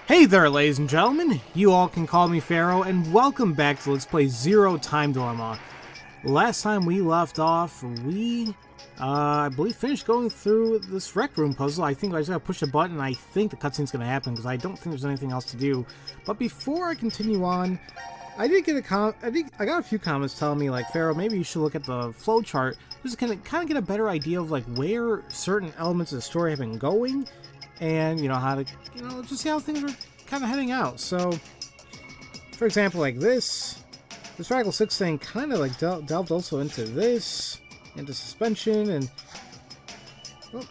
Hey there, ladies and gentlemen. You all can call me Pharaoh, and welcome back to Let's Play Zero Time Dilemma. Last time we left off, I believe, finished going through this rec room puzzle. I think I just gotta push a button, and I think the cutscene's gonna happen, because I don't think there's anything else to do. But before I continue on, I did get I got a few comments telling me, like, Pharaoh, maybe you should look at the flowchart, just to kind of get a better idea of, like, where certain elements of the story have been going, and, you know, how to, you know, just see how things are kind of heading out. So, for example, like this Fraggle 6 thing kind of, like, delved also into this, into suspension, and, well,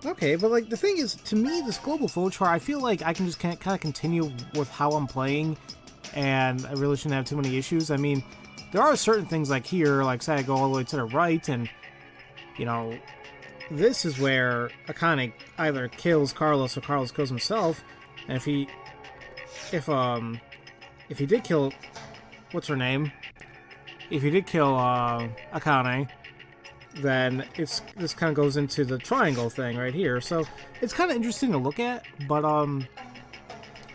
okay, but, like, the thing is, to me, this global flowchart, I feel like I can just kind of continue with how I'm playing, and I really shouldn't have too many issues. I mean, there are certain things, like here, like, say I go all the way to the right, and, you know, this is where Akane either kills Carlos or Carlos kills himself, and if he did kill, what's her name? If he did kill Akane, then this kind of goes into the triangle thing right here. So it's kind of interesting to look at, but I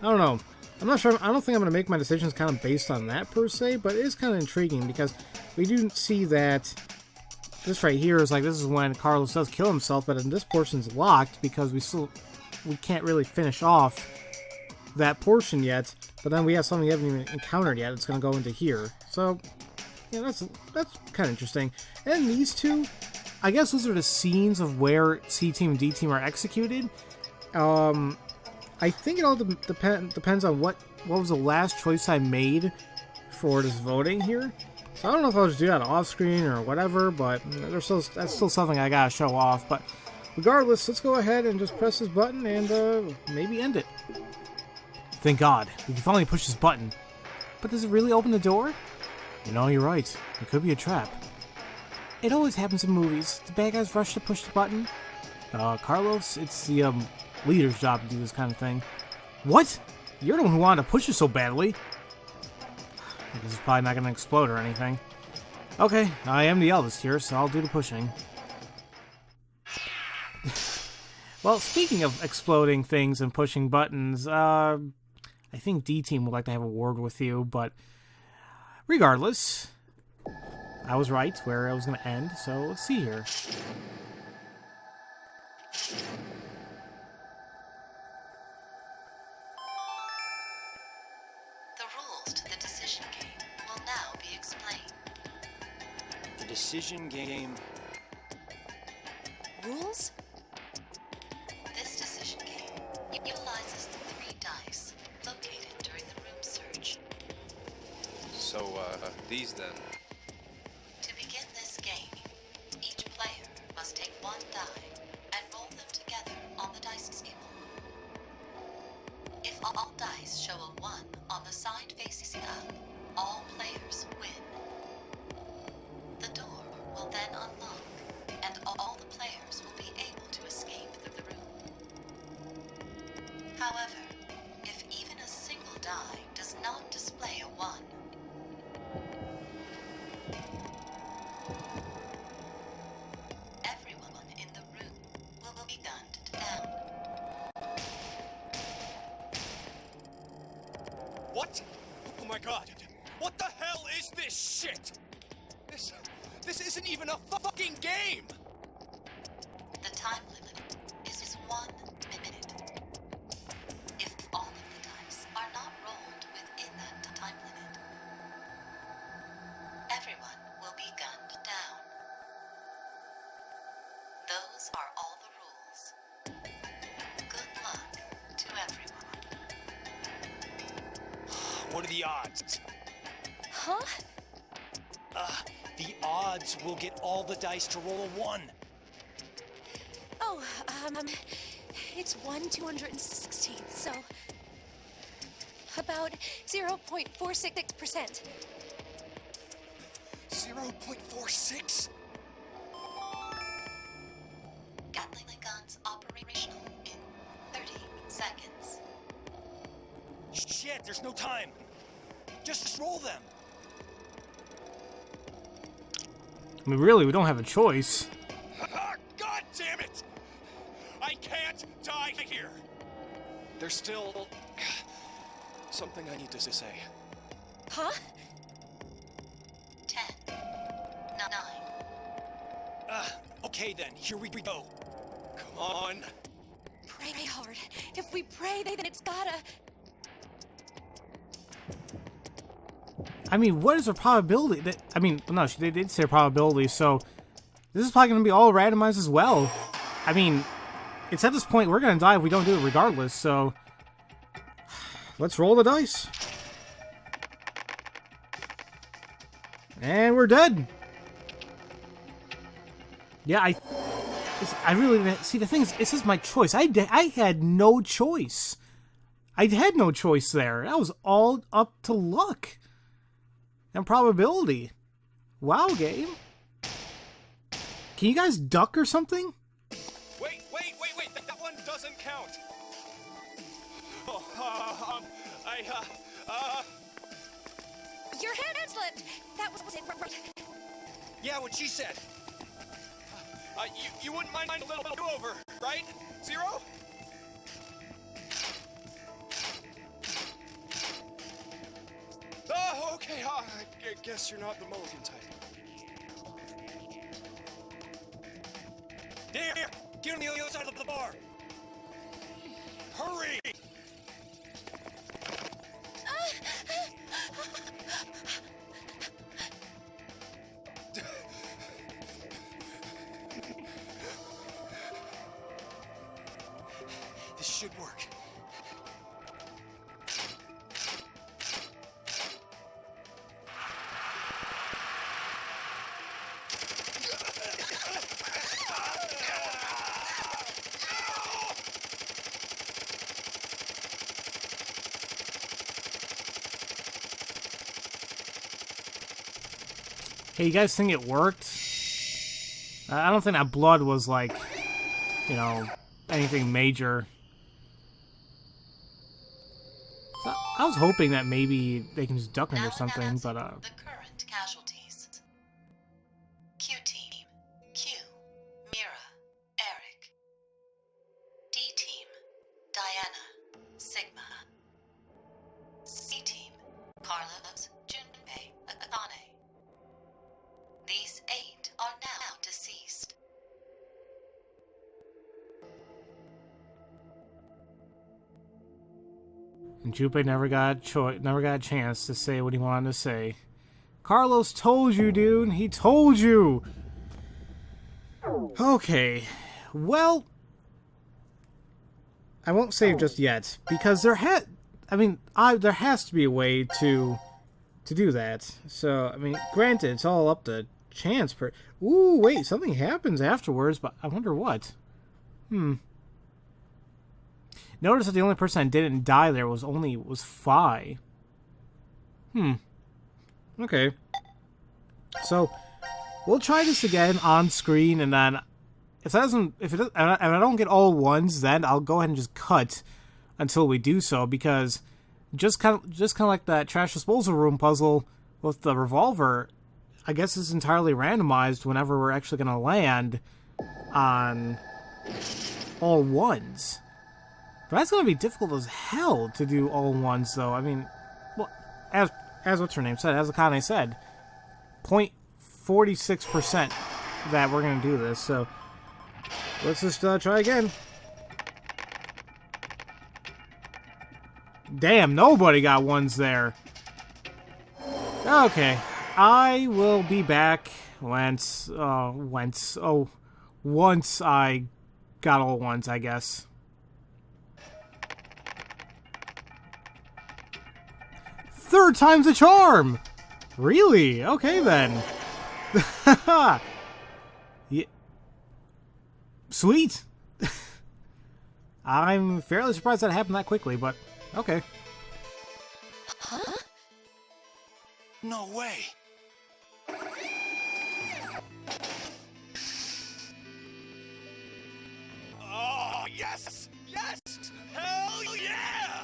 don't know. I'm not sure. I don't think I'm going to make my decisions kind of based on that per se, but it is kind of intriguing because we do see that. This right here is like, this is when Carlos does kill himself, but in this portion's locked because we can't really finish off that portion yet. But then we have something we haven't even encountered yet. It's going to go into here. So, yeah, that's kind of interesting. And these two, I guess those are the scenes of where C Team and D Team are executed. I think it all depends on what was the last choice I made for this voting here. So I don't know if I'll just do that off screen or whatever, but that's still something I gotta show off. But regardless, let's go ahead and just press this button and maybe end it. Thank God, we can finally push this button. But does it really open the door? You know, you're right. It could be a trap. It always happens in movies. The bad guys rush to push the button. Carlos, it's the leader's job to do this kind of thing. What? You're the one who wanted to push it so badly. I guess it's probably not going to explode or anything. Okay, I am the eldest here, so I'll do the pushing. Well, speaking of exploding things and pushing buttons, I think D-Team would like to have a word with you, but regardless, I was right where I was going to end, so let's see here. Decision game. Rules? This decision game utilizes the 3 dice located during the room search. So, these then? To begin this game, each player must take 1 die and roll them together on the dice table. If all dice show a 1 on the side facing up, all players win. The door will then unlock, and all the players will be able to escape through the room. However, if even a single die does not display a 1, everyone in the room will be gunned down. What? Oh my God! What the hell is this shit? This isn't even a fucking game! The time limit is 1 minute. If all of the dice are not rolled within that time limit, everyone will be gunned down. Those are all the rules. Good luck to everyone. What are the odds? Huh? The odds will get all the dice to roll a 1. Oh, it's 1/216, so about 0.46%. 0.46? Gatling guns operational in 30 seconds. Shit, there's no time. Just roll them. I mean, really, we don't have a choice. God damn it! I can't die here! There's still something I need to say. Huh? 10, 9. Okay then, here we go. Come on. Pray hard. If we pray, then it's gotta... I mean, what is the probability that... I mean, no, they did say probability, so... This is probably going to be all randomized as well. I mean, it's at this point, we're going to die if we don't do it regardless, so... Let's roll the dice. And we're dead. Yeah, I really... See, the thing is, this is my choice. I had no choice. I had no choice there. That was all up to luck. And probability. Wow, game. Can you guys duck or something? Wait, that one doesn't count. Oh, Your hand slipped! That was it, right? yeah, what she said. You wouldn't mind a little do-over, right? 0? Oh, okay, I guess you're not the mulligan type. Here, get on the other side of the bar. Hurry! This should work. Hey, you guys think it worked? I don't think that blood was like, you know, anything major. So I was hoping that maybe they can just duck under something, but The current casualties. Q team, Q, Mira, Eric. D team, Diana, Sigma. C team, Carlos, Junpei, Akane. These 8 are now deceased. and Junpei never got a chance to say what he wanted to say. Carlos told you, dude. He told you. Okay, well, I won't save just yet because there has to be a way to do that. So, I mean, granted, it's all up to chance. Ooh, wait, something happens afterwards, but I wonder what. Notice that the only person that didn't die there was Fi. Okay. So, we'll try this again on screen, and then if I don't get all ones, then I'll go ahead and just cut until we do so, because just kind of like that trash disposal room puzzle with the revolver, I guess it's entirely randomized whenever we're actually going to land on all ones. But that's going to be difficult as hell to do all ones, though. I mean, well, as what's her name said, as Akane said, 0.46% that we're going to do this. So let's just try again. Damn, nobody got ones there. Okay, I will be back once I got all ones, I guess. Third time's a charm! Really? Okay, then. Yeah. Sweet! I'm fairly surprised that happened that quickly, but okay. Huh? No way. Oh, yes! Yes! Hell yeah!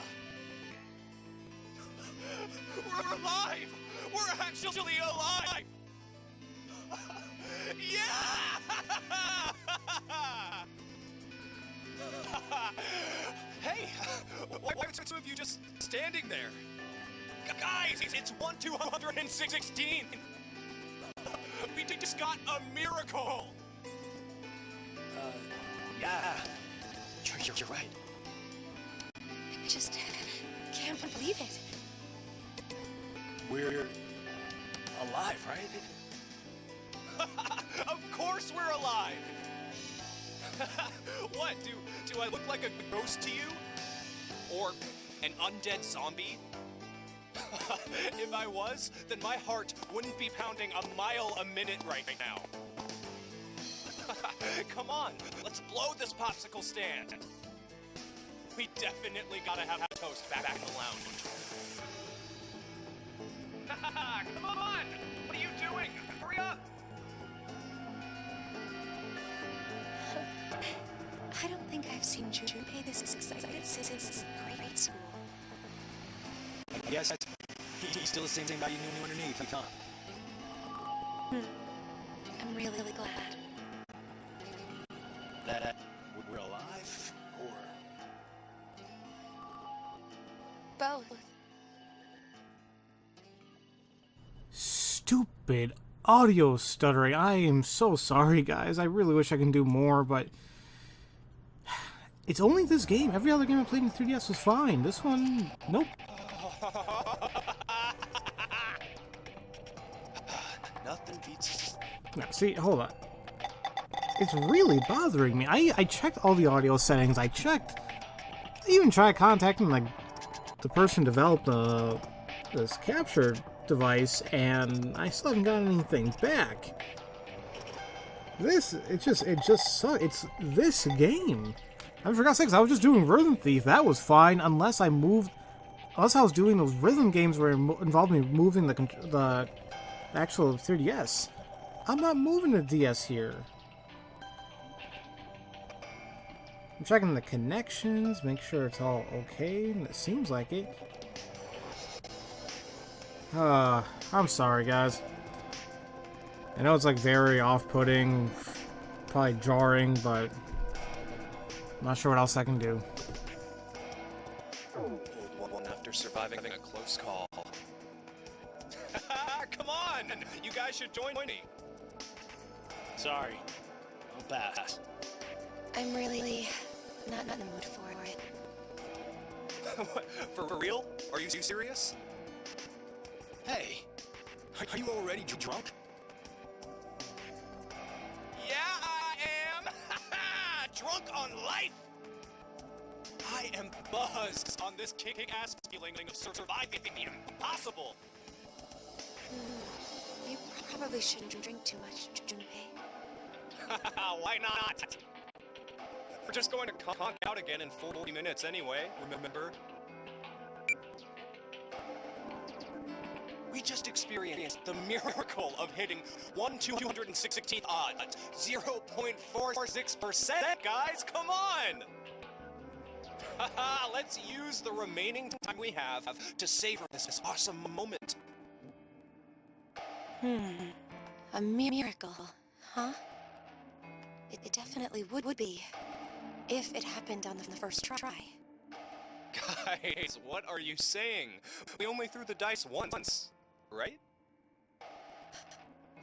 We're alive! We're actually alive! Yeah! Hey, with you just standing there. Guys, it's 1/216. We just got a miracle. Yeah. You're right. I just can't believe it. We're alive, right? Of course we're alive. What, do I look like a ghost to you? Or an undead zombie? If I was, then my heart wouldn't be pounding a mile a minute right now. Come on, let's blow this popsicle stand. We definitely gotta have toast back in the lounge. Come on! What are you doing? Hurry up! I don't think I've seen Junpei this excited since grade school. I guess he's still the same thing about you knew underneath, huh? I'm really glad. That we're alive, or... Both. Stupid audio stuttering. I am so sorry, guys. I really wish I can do more, but it's only this game. Every other game I played in 3DS was fine. This one, nope. Nothing beats... Now, see, hold on. It's really bothering me. I checked all the audio settings. I even tried contacting, like, the person who developed this capture device, and I still haven't gotten anything back. It just sucks. It's this game. I forgot to say, I was just doing Rhythm Thief. That was fine, unless I was doing those rhythm games where it involved me moving the actual 3DS. I'm not moving the DS here. I'm checking the connections, make sure it's all okay, and it seems like it. I'm sorry, guys. I know it's like very off-putting, probably jarring, but I'm not sure what else I can do. One after surviving a close call. Come on! You guys should join me. Sorry. I'll pass. I'm really not in the mood for it. What, for real? Are you serious? Hey, are you already drunk? Yeah, I am! Drunk on life! I am buzzed on this kick-ass feeling of surviving the impossible! You probably shouldn't drink too much, Junpei. Why not? We're just going to conk out again in 40 minutes anyway, remember? We just experienced the miracle of hitting 1/216th odds, 0.46%, guys, come on! Let's use the remaining time we have to savor this awesome moment. A miracle, huh? It definitely would be, if it happened on the first try. Guys, what are you saying? We only threw the dice once, right?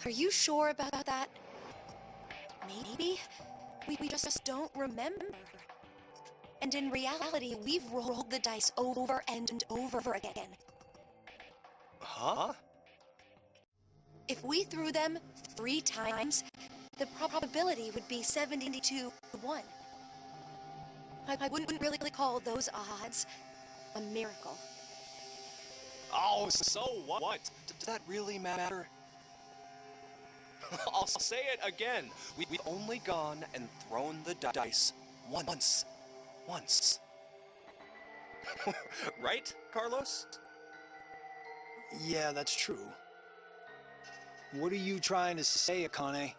Are you sure about that? Maybe we just don't remember. And in reality, we've rolled the dice over and over again. Huh? If we threw them 3 times, the probability would be 72-1. I wouldn't really call those odds a miracle. Oh, so what? Does that really matter? I'll say it again. We've only gone and thrown the dice once. Once. Right, Carlos? Yeah, that's true. What are you trying to say, Akane?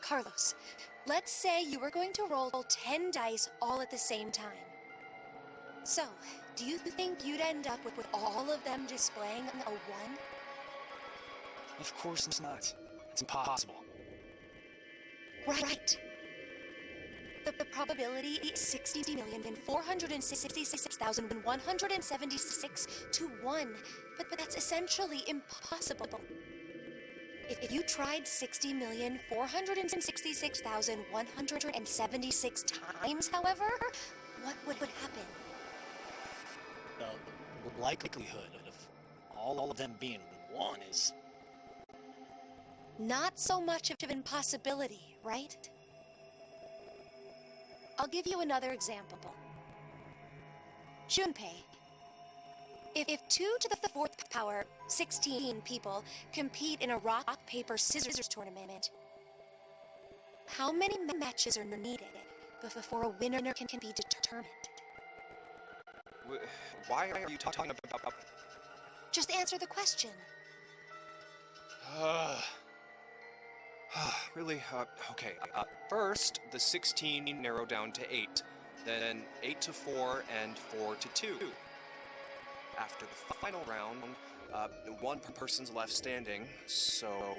Carlos, let's say you were going to roll 10 dice all at the same time. So, do you think you'd end up with all of them displaying a 1? Of course not. It's impossible. Right. The probability is 60,466,176 to 1, but that's essentially impossible. If you tried 60,466,176 times, however, what would happen? The likelihood of all of them being one is... Not so much of an impossibility, right? I'll give you another example. Junpei. If 2 to the 4th power, 16 people, compete in a rock, paper, scissors tournament, how many matches are needed before a winner can be determined? Why are you talking about... Just answer the question. Really? Okay. First, the 16 narrowed down to 8. Then 8 to 4 and 4 to 2. After the final round, one person's left standing, so...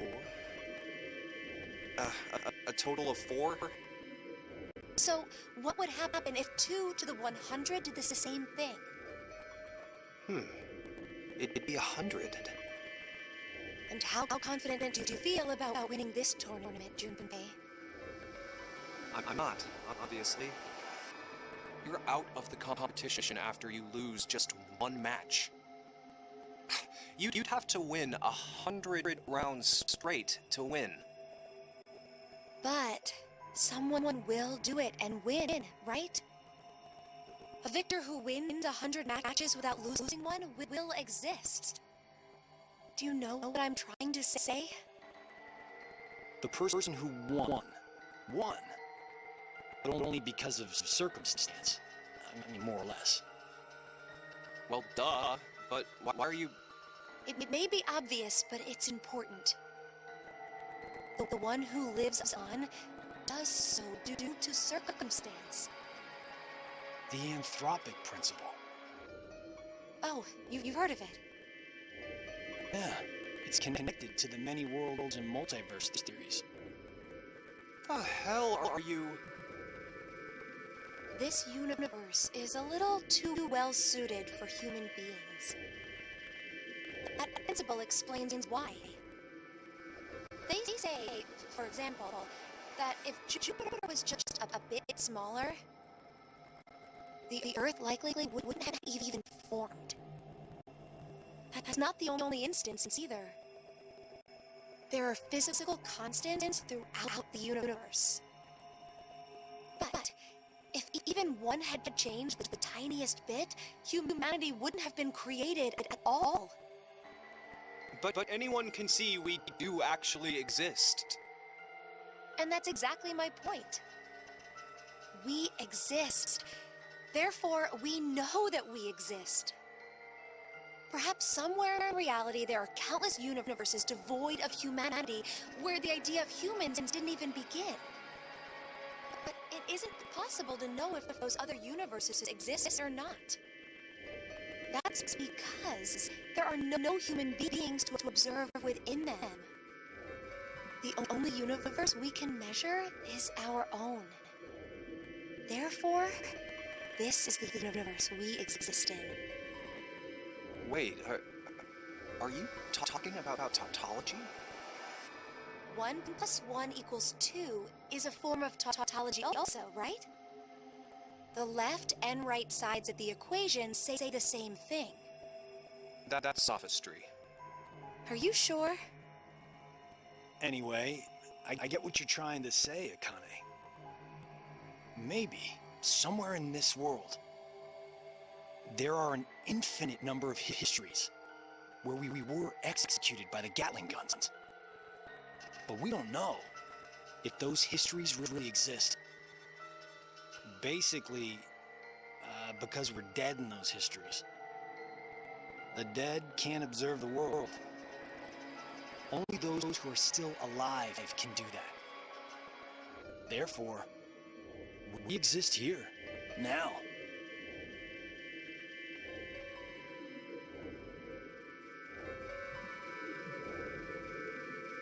a total of 4? So, what would happen if 2 to the 100 did the same thing? It'd be 100. And how confident do you feel about winning this tournament, Junpei? I'm not, obviously. You're out of the competition after you lose just one match. You'd have to win 100 rounds straight to win. But someone will do it and win, right? A victor who wins 100 matches without losing one will exist. Do you know what I'm trying to say? The person who won, but only because of circumstance. I mean, more or less. Well, duh, but why are you... It may be obvious, but it's important. The one who lives on does so due to circumstance. The anthropic principle. Oh, you've heard of it? Yeah, it's connected to the many worlds and multiverse theories. The hell are you... This universe is a little too well suited for human beings. That principle explains why. They say, for example, that if Jupiter was just a bit smaller, the Earth likely wouldn't have even formed. That's not the only instance either. There are physical constants throughout the universe. But if even one had changed the tiniest bit, humanity wouldn't have been created at all. But anyone can see we do actually exist. And that's exactly my point. We exist. Therefore, we know that we exist. Perhaps somewhere in reality there are countless universes devoid of humanity where the idea of humans didn't even begin. But it isn't possible to know if those other universes exist or not. That's because there are no human beings to observe within them. The only universe we can measure is our own. Therefore, this is the universe we exist in. Wait, are you talking about tautology? 1 + 1 = 2 is a form of tautology also, right? The left and right sides of the equation say the same thing. That's sophistry. Are you sure? Anyway, I get what you're trying to say, Akane. Maybe, somewhere in this world, there are an infinite number of histories where we were executed by the Gatling guns. But we don't know if those histories really exist. Basically, because we're dead in those histories. The dead can't observe the world. Only those who are still alive can do that. Therefore, we exist here, now.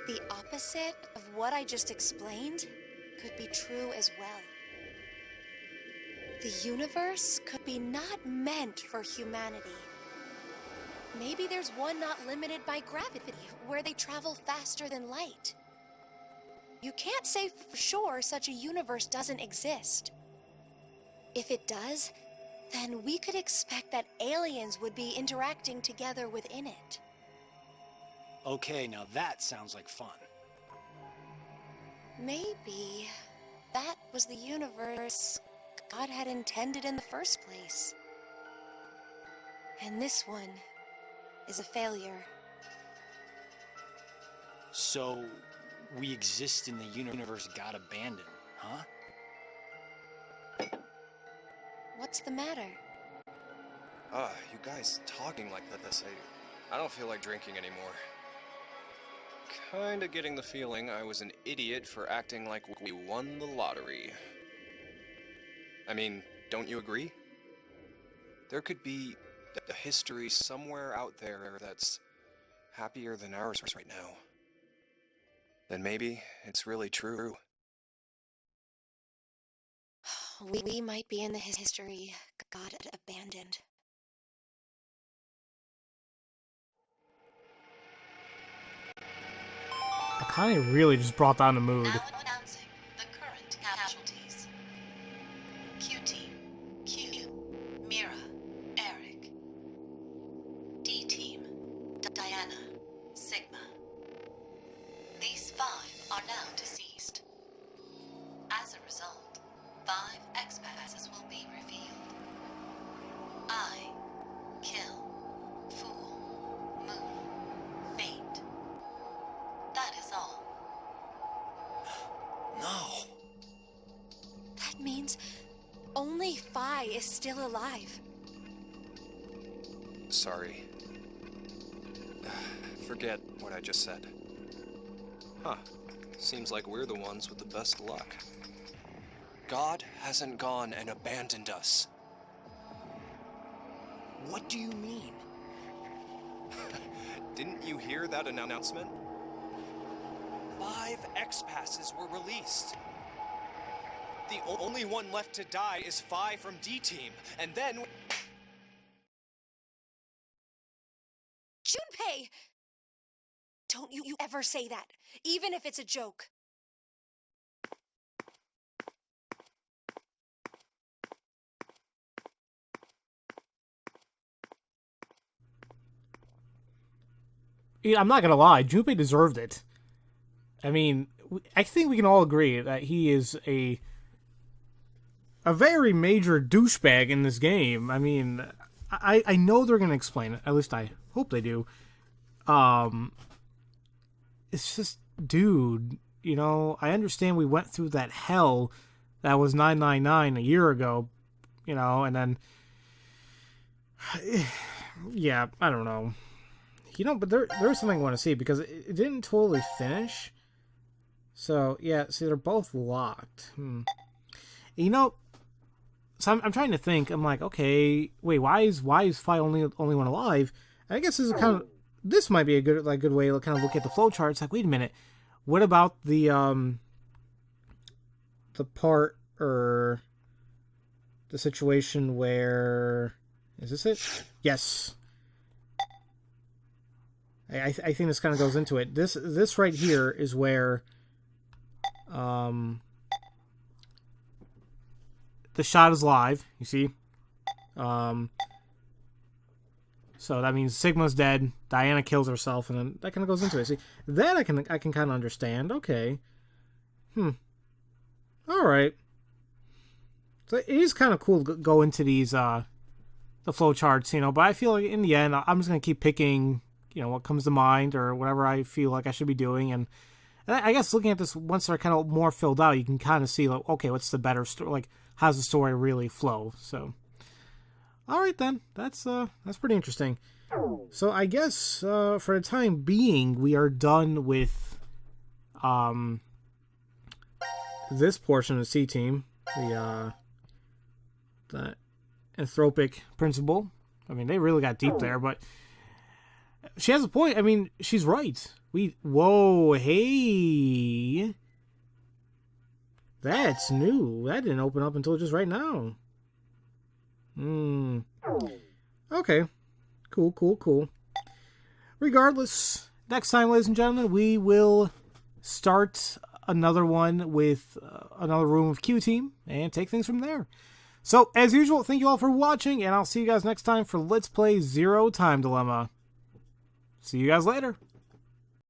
The opposite of what I just explained could be true as well. The universe could be not meant for humanity. Maybe there's one not limited by gravity, where they travel faster than light. You can't say for sure such a universe doesn't exist. If it does, then we could expect that aliens would be interacting together within it. Okay, now that sounds like fun. Maybe that was the universe God had intended in the first place. And this one is a failure. So, we exist in the universe God abandoned, huh? What's the matter? You guys talking like this, I don't feel like drinking anymore. Kinda getting the feeling I was an idiot for acting like we won the lottery. I mean, don't you agree? There could be a history somewhere out there that's happier than ours right now. Then maybe it's really true. We might be in the history God abandoned. Akane really just brought down the mood. Now announcing the current casualties. Q-Team, Q, Mira, Eric. D-Team, Diana, Sigma. These 5 are now deceased. As a result, 5 X-Passes will be revealed. I, Kill, Fool, Moon, Fate. That is all. No. That means only Phi is still alive. Sorry. Forget what I just said. Huh. Seems like we're the ones with the best luck. God hasn't gone and abandoned us. What do you mean? Didn't you hear that announcement? 5 X-Passes were released. The only one left to die is Phi from D-Team, and then... Junpei! Don't you ever say that, even if it's a joke. Yeah, I'm not gonna lie, Junpei deserved it. I mean, I think we can all agree that he is a very major douchebag in this game. I mean, I know they're gonna explain it. At least I hope they do. It's just, dude, you know, I understand we went through that hell that was 999 a year ago, you know, and then, yeah, I don't know. You know, but there's something I want to see, because it didn't totally finish. So, yeah, see, they're both locked. You know, so I'm trying to think. I'm like, okay, wait, why is Phi only one alive? And I guess this might be a good way to kind of look at the flowchart. It's like, wait a minute, what about the part, or the situation where, is this it? Yes. I think this kind of goes into it. This right here is where the shot is live, you see. So that means Sigma's dead, Diana kills herself, and then that kind of goes into it. See, that I can kind of understand. Okay. All right. So it is kind of cool to go into these the flow charts, you know, but I feel like in the end I'm just going to keep picking, you know, what comes to mind or whatever I feel like I should be doing. And I guess looking at this, once they're kind of more filled out, you can kind of see, like, okay, what's the better story? Like, how's the story really flow? So, all right then, that's pretty interesting. So I guess for the time being, we are done with this portion of the C team, the anthropic principle. I mean, they really got deep there, but she has a point. I mean, she's right. Whoa, hey. That's new. That didn't open up until just right now. Okay. Cool. Regardless, next time, ladies and gentlemen, we will start another one with another room of Q Team and take things from there. So, as usual, thank you all for watching, and I'll see you guys next time for Let's Play Zero Time Dilemma. See you guys later.